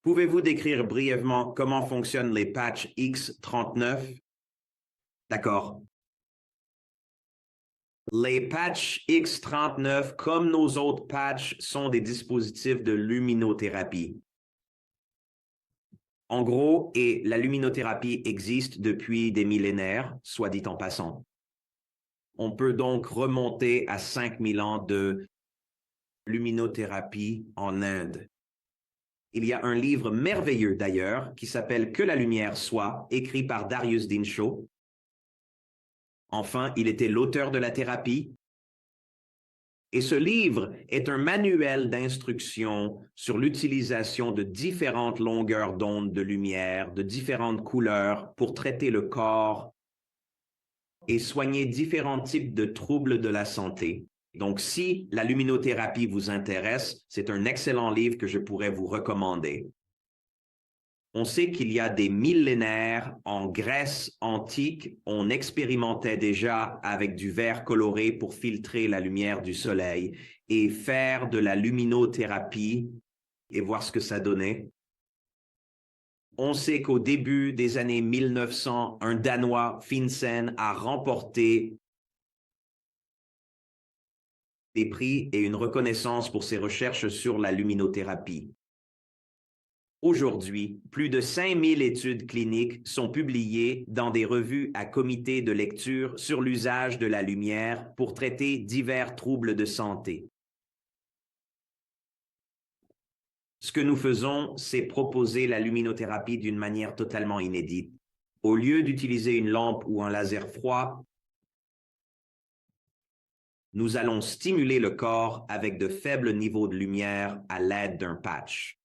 Pouvez-vous décrire brièvement comment fonctionnent les patchs X39? D'accord. Les patchs X39, comme nos autres patchs, sont des dispositifs de luminothérapie. En gros, et la luminothérapie existe depuis des millénaires, soit dit en passant. On peut donc remonter à 5000 ans de luminothérapie en Inde. Il y a un livre merveilleux d'ailleurs qui s'appelle Que la lumière soit, écrit par Darius Dinshaw. Enfin, il était l'auteur de la thérapie. Et ce livre est un manuel d'instruction sur l'utilisation de différentes longueurs d'onde de lumière, de différentes couleurs pour traiter le corps et soigner différents types de troubles de la santé. Donc, si la luminothérapie vous intéresse, c'est un excellent livre que je pourrais vous recommander. On sait qu'il y a des millénaires, en Grèce antique, on expérimentait déjà avec du verre coloré pour filtrer la lumière du soleil et faire de la luminothérapie et voir ce que ça donnait. On sait qu'au début des années 1900, un Danois, Finsen, a remporté des prix et une reconnaissance pour ses recherches sur la luminothérapie. Aujourd'hui, plus de 5000 études cliniques sont publiées dans des revues à comité de lecture sur l'usage de la lumière pour traiter divers troubles de santé. Ce que nous faisons, c'est proposer la luminothérapie d'une manière totalement inédite. Au lieu d'utiliser une lampe ou un laser froid, nous allons stimuler le corps avec de faibles niveaux de lumière à l'aide d'un patch.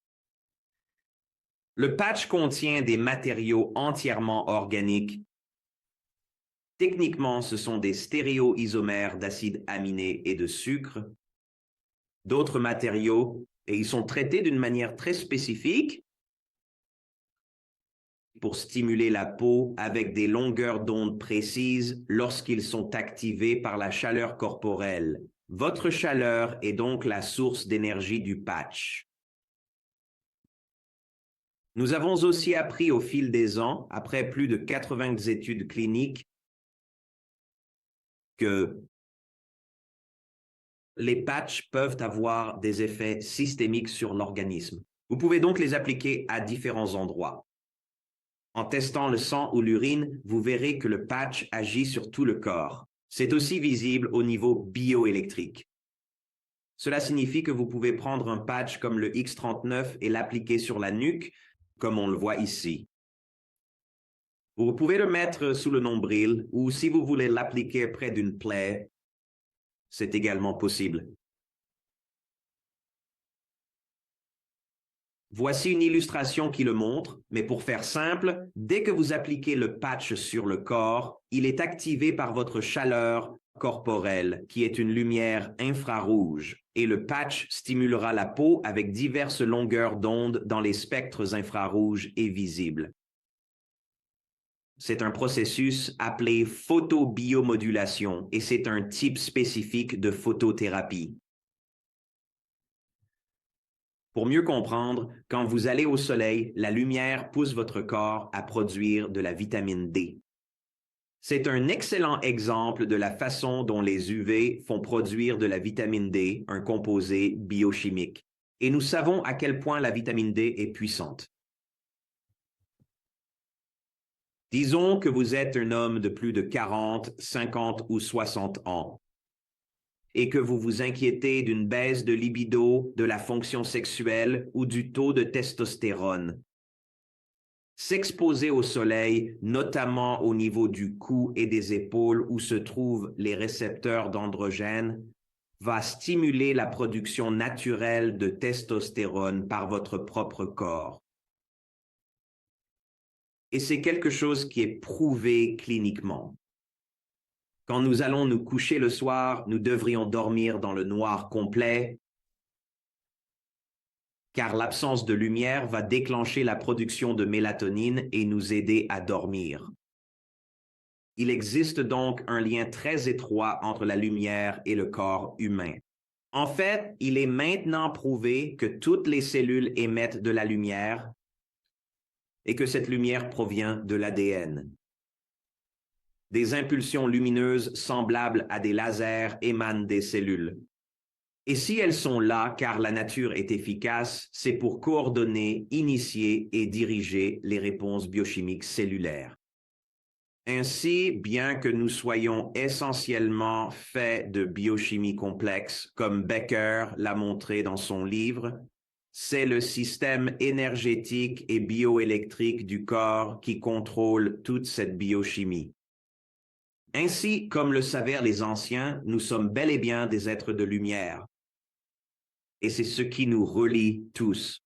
Le patch contient des matériaux entièrement organiques. Techniquement, ce sont des stéréoisomères d'acides aminés et de sucre. D'autres matériaux, et ils sont traités d'une manière très spécifique pour stimuler la peau avec des longueurs d'onde précises lorsqu'ils sont activés par la chaleur corporelle. Votre chaleur est donc la source d'énergie du patch. Nous avons aussi appris au fil des ans, après plus de 80 études cliniques, que les patchs peuvent avoir des effets systémiques sur l'organisme. Vous pouvez donc les appliquer à différents endroits. En testant le sang ou l'urine, vous verrez que le patch agit sur tout le corps. C'est aussi visible au niveau bioélectrique. Cela signifie que vous pouvez prendre un patch comme le X39 et l'appliquer sur la nuque, comme on le voit ici. Vous pouvez le mettre sous le nombril ou si vous voulez l'appliquer près d'une plaie, c'est également possible. Voici une illustration qui le montre, mais pour faire simple, dès que vous appliquez le patch sur le corps, il est activé par votre chaleur corporelle, qui est une lumière infrarouge, et le patch stimulera la peau avec diverses longueurs d'onde dans les spectres infrarouges et visibles. C'est un processus appelé photobiomodulation et c'est un type spécifique de photothérapie. Pour mieux comprendre, quand vous allez au soleil, la lumière pousse votre corps à produire de la vitamine D. C'est un excellent exemple de la façon dont les UV font produire de la vitamine D, un composé biochimique. Et nous savons à quel point la vitamine D est puissante. Disons que vous êtes un homme de plus de 40, 50 ou 60 ans et que vous vous inquiétez d'une baisse de libido, de la fonction sexuelle ou du taux de testostérone. S'exposer au soleil, notamment au niveau du cou et des épaules où se trouvent les récepteurs d'androgènes, va stimuler la production naturelle de testostérone par votre propre corps. Et c'est quelque chose qui est prouvé cliniquement. Quand nous allons nous coucher le soir, nous devrions dormir dans le noir complet, car l'absence de lumière va déclencher la production de mélatonine et nous aider à dormir. Il existe donc un lien très étroit entre la lumière et le corps humain. En fait, il est maintenant prouvé que toutes les cellules émettent de la lumière et que cette lumière provient de l'ADN. Des impulsions lumineuses semblables à des lasers émanent des cellules. Et si elles sont là car la nature est efficace, c'est pour coordonner, initier et diriger les réponses biochimiques cellulaires. Ainsi, bien que nous soyons essentiellement faits de biochimie complexe, comme Becker l'a montré dans son livre, c'est le système énergétique et bioélectrique du corps qui contrôle toute cette biochimie. Ainsi, comme le savaient les anciens, nous sommes bel et bien des êtres de lumière. Et c'est ce qui nous relie tous.